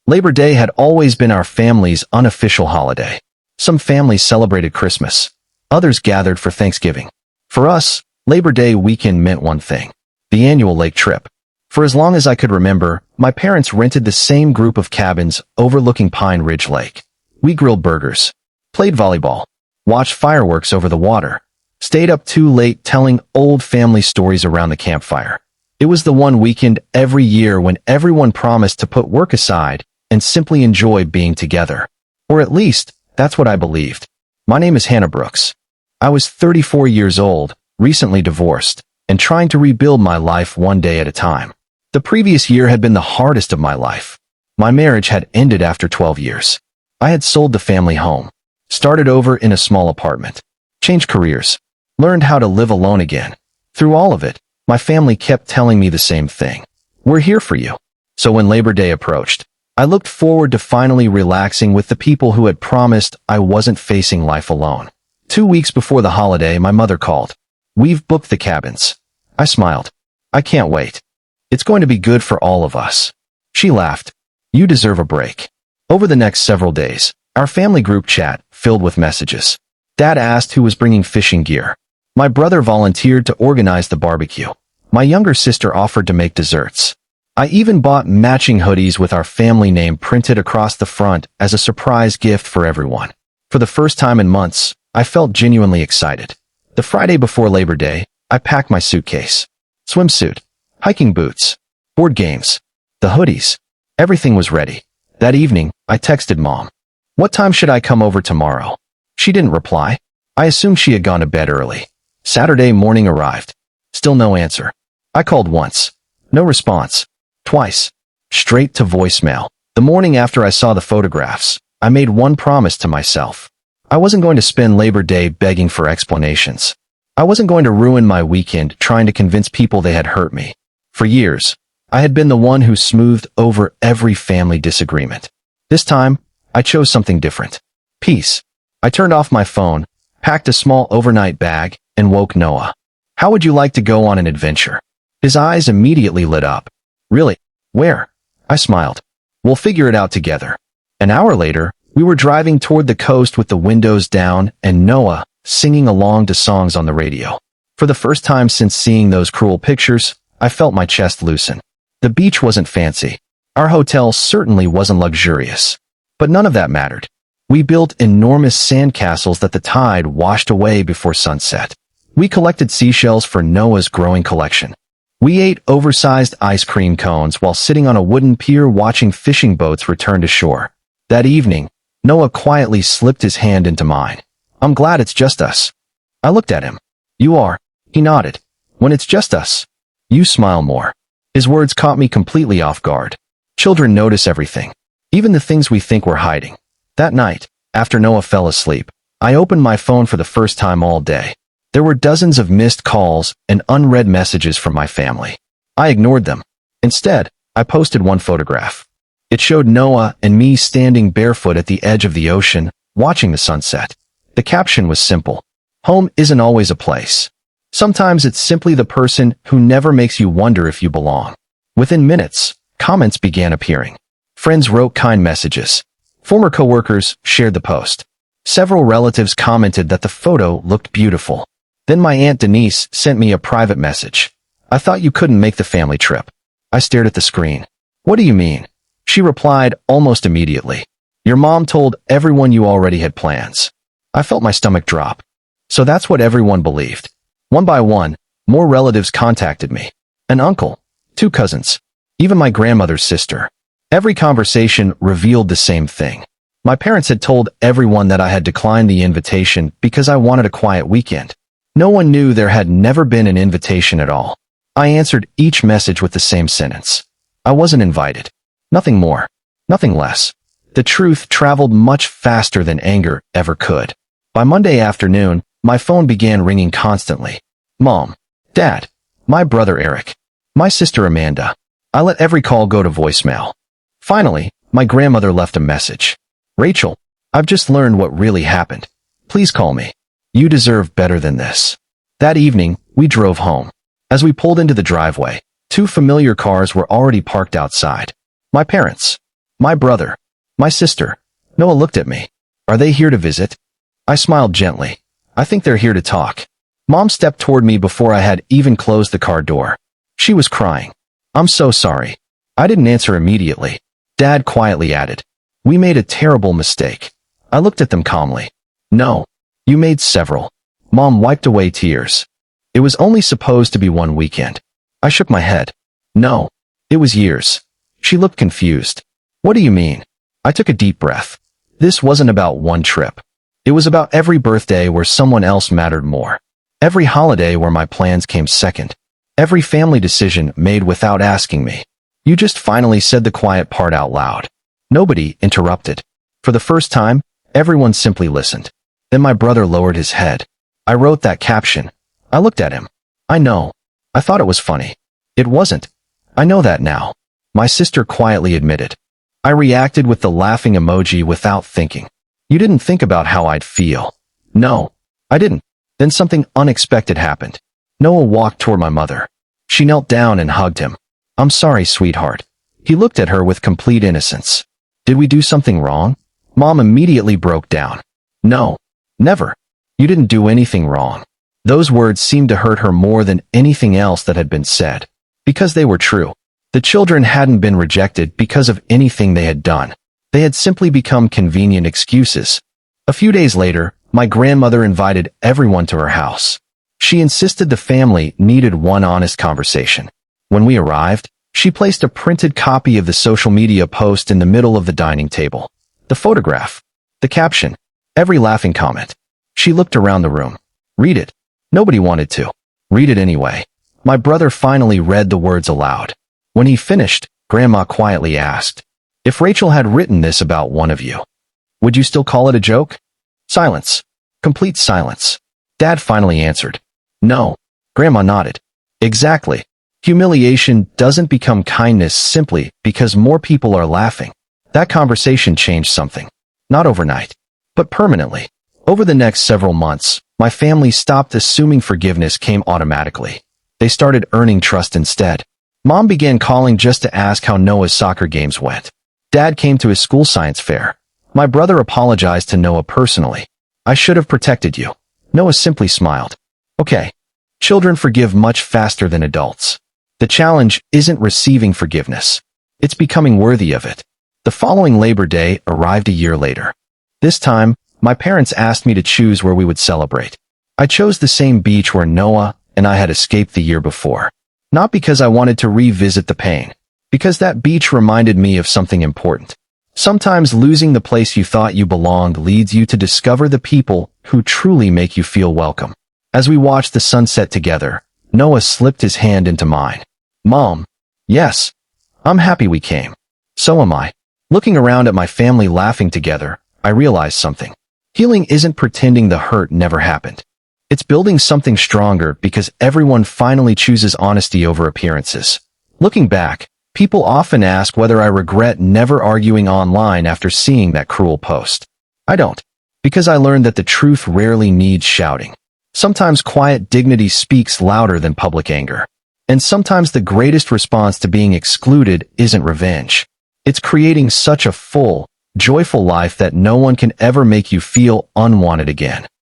Labor Day had always been our family's unofficial holiday. Some families celebrated Christmas. Others gathered for Thanksgiving. For us, Labor Day weekend meant one thing: the annual lake trip. For as long as I could remember, my parents rented the same group of cabins overlooking Pine Ridge Lake. We grilled burgers, played volleyball, watched fireworks over the water, stayed up too late telling old family stories around the campfire. It was the one weekend every year when everyone promised to put work aside and simply enjoy being together. Or at least, that's what I believed. My name is Hannah Brooks. I was 34 years old, recently divorced, and trying to rebuild my life one day at a time. The previous year had been the hardest of my life. My marriage had ended after 12 years. I had sold the family home, started over in a small apartment, changed careers, learned how to live alone again. Through all of it, my family kept telling me the same thing: we're here for you. So when Labor Day approached, I looked forward to finally relaxing with the people who had promised I wasn't facing life alone. 2 weeks before the holiday, my mother called. "We've booked the cabins." I smiled. "I can't wait. It's going to be good for all of us." She laughed. "You deserve a break." Over the next several days, our family group chat filled with messages. Dad asked who was bringing fishing gear. My brother volunteered to organize the barbecue. My younger sister offered to make desserts. I even bought matching hoodies with our family name printed across the front as a surprise gift for everyone. For the first time in months, I felt genuinely excited. The Friday before Labor Day, I packed my suitcase. Swimsuit, hiking boots, board games, the hoodies. Everything was ready. That evening, I texted Mom. "What time should I come over tomorrow?" She didn't reply. I assumed she had gone to bed early. Saturday morning arrived. Still no answer. I called once. No response. Twice. Straight to voicemail. The morning after I saw the photographs, I made one promise to myself. I wasn't going to spend Labor Day begging for explanations. I wasn't going to ruin my weekend trying to convince people they had hurt me. For years, I had been the one who smoothed over every family disagreement. This time, I chose something different. Peace. I turned off my phone, packed a small overnight bag, and woke Noah. "How would you like to go on an adventure?" His eyes immediately lit up. "Really? Where?" I smiled. "We'll figure it out together." An hour later, we were driving toward the coast with the windows down and Noah singing along to songs on the radio. For the first time since seeing those cruel pictures, I felt my chest loosen. The beach wasn't fancy. Our hotel certainly wasn't luxurious. But none of that mattered. We built enormous sandcastles that the tide washed away before sunset. We collected seashells for Noah's growing collection. We ate oversized ice cream cones while sitting on a wooden pier watching fishing boats return to shore. That evening, Noah quietly slipped his hand into mine. "I'm glad it's just us." I looked at him. "You are?" He nodded. "When it's just us, you smile more." His words caught me completely off guard. Children notice everything, even the things we think we're hiding. That night, after Noah fell asleep, I opened my phone for the first time all day. There were dozens of missed calls and unread messages from my family. I ignored them. Instead, I posted one photograph. It showed Noah and me standing barefoot at the edge of the ocean, watching the sunset. The caption was simple: "Home isn't always a place. Sometimes it's simply the person who never makes you wonder if you belong." Within minutes, comments began appearing. Friends wrote kind messages. Former coworkers shared the post. Several relatives commented that the photo looked beautiful. Then my Aunt Denise sent me a private message. "I thought you couldn't make the family trip." I stared at the screen. "What do you mean?" She replied almost immediately. "Your mom told everyone you already had plans." I felt my stomach drop. So that's what everyone believed. One by one, more relatives contacted me. An uncle, 2 cousins, even my grandmother's sister. Every conversation revealed the same thing. My parents had told everyone that I had declined the invitation because I wanted a quiet weekend. No one knew there had never been an invitation at all. I answered each message with the same sentence: I wasn't invited. Nothing more, nothing less. The truth traveled much faster than anger ever could. By Monday afternoon, my phone began ringing constantly. Mom, Dad, my brother Eric, my sister Amanda. I let every call go to voicemail. Finally, my grandmother left a message. "Rachel, I've just learned what really happened. Please call me. You deserve better than this." That evening, we drove home. As we pulled into the driveway, 2 familiar cars were already parked outside. My parents. My brother. My sister. Noah looked at me. Are they here to visit? I smiled gently. I think they're here to talk. Mom stepped toward me before I had even closed the car door. She was crying. I'm so sorry. I didn't answer immediately. Dad quietly added. We made a terrible mistake. I looked at them calmly. No. You made several. Mom wiped away tears. It was only supposed to be one weekend. I shook my head. No. It was years. She looked confused. What do you mean? I took a deep breath. This wasn't about one trip. It was about every birthday where someone else mattered more. Every holiday where my plans came second. Every family decision made without asking me. You just finally said the quiet part out loud. Nobody interrupted. For the first time, everyone simply listened. Then my brother lowered his head. I wrote that caption. I looked at him. I know. I thought it was funny. It wasn't. I know that now. My sister quietly admitted. I reacted with the laughing emoji without thinking. You didn't think about how I'd feel. No, I didn't. Then something unexpected happened. Noah walked toward my mother. She knelt down and hugged him. I'm sorry, sweetheart. He looked at her with complete innocence. Did we do something wrong? Mom immediately broke down. No, never. You didn't do anything wrong. Those words seemed to hurt her more than anything else that had been said. Because they were true. The children hadn't been rejected because of anything they had done. They had simply become convenient excuses. A few days later, my grandmother invited everyone to her house. She insisted the family needed one honest conversation. When we arrived, she placed a printed copy of the social media post in the middle of the dining table. The photograph. The caption. Every laughing comment. She looked around the room. Read it. Nobody wanted to. Read it anyway. My brother finally read the words aloud. When he finished, Grandma quietly asked, if Rachel had written this about one of you, would you still call it a joke? Silence. Complete silence. Dad finally answered. No. Grandma nodded. Exactly. Humiliation doesn't become kindness simply because more people are laughing. That conversation changed something. Not overnight, but permanently. Over the next several months, my family stopped assuming forgiveness came automatically. They started earning trust instead. Mom began calling just to ask how Noah's soccer games went. Dad came to his school science fair. My brother apologized to Noah personally. I should have protected you. Noah simply smiled. Okay. Children forgive much faster than adults. The challenge isn't receiving forgiveness. It's becoming worthy of it. The following Labor Day arrived a year later. This time, my parents asked me to choose where we would celebrate. I chose the same beach where Noah and I had escaped the year before. Not because I wanted to revisit the pain, because that beach reminded me of something important. Sometimes losing the place you thought you belonged leads you to discover the people who truly make you feel welcome. As we watched the sunset together, Noah slipped his hand into mine. Mom. Yes. I'm happy we came. So am I. Looking around at my family laughing together, I realized something. Healing isn't pretending the hurt never happened. It's building something stronger because everyone finally chooses honesty over appearances. Looking back, people often ask whether I regret never arguing online after seeing that cruel post. I don't. Because I learned that the truth rarely needs shouting. Sometimes quiet dignity speaks louder than public anger. And sometimes the greatest response to being excluded isn't revenge. It's creating such a full, joyful life that no one can ever make you feel unwanted again.